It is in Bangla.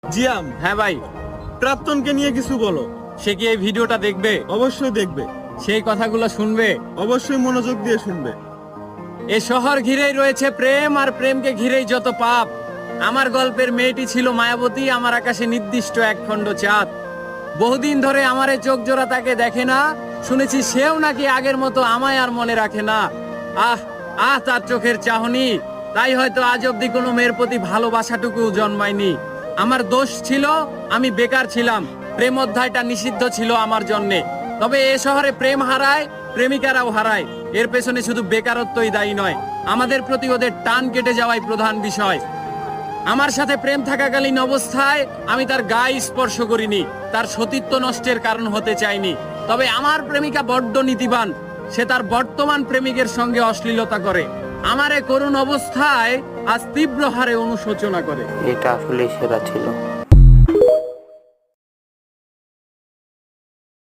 জিয়াম, হ্যাঁ ভাই, প্রাক্তনকে নিয়ে কিছু বলো। সে কি এই ভিডিওটা দেখবে? অবশ্যই দেখবে, সেই কথাগুলো শুনবে। অবশ্যই মনোযোগ দিয়ে শুনবে। এ শহর ঘিরেই রয়েছে প্রেম, আর প্রেমকে ঘিরেই যত পাপ। আমার গল্পের মেয়েটি ছিল মায়াবতী, আমার আকাশে নির্দিষ্ট একখণ্ড চাঁদ। বহুদিন ধরে আমারে চোখ জোড়া তাকে দেখে না, শুনেছি সেও নাকি আগের মতো আমায় আর মনে রাখে না। আহ আহ, তার চোখের চাহনি, তাই হয়তো আজ অব্দি কোনো মেয়ের প্রতি ভালোবাসাটুকু জন্মায়নি। আমার দোষ ছিল, আমি বেকার ছিলাম, প্রেম অধ্যায়টা নিষিদ্ধ ছিল আমার জন্যে। তবে এ শহরে প্রেম হারায়, প্রেমিকারাও হারায়। এর পেছনে শুধু বেকারত্বই দায়ী নয়, আমাদের প্রতি ওদের টান কেটে যাওয়াই প্রধান বিষয়। আমার সাথে প্রেম থাকাকালীন অবস্থায় আমি তার গায়ে স্পর্শ করিনি, তার সতীত্ব নষ্টের কারণ হতে চাইনি। তবে আমার প্রেমিকা বড্ড নীতিবান, সে তার বর্তমান প্রেমিকের সঙ্গে অশ্লীলতা করে। আমার এ করুণ অবস্থায় আজ তীব্র হারে অনুশোচনা করে। এটা আসলে সেরা ছিল।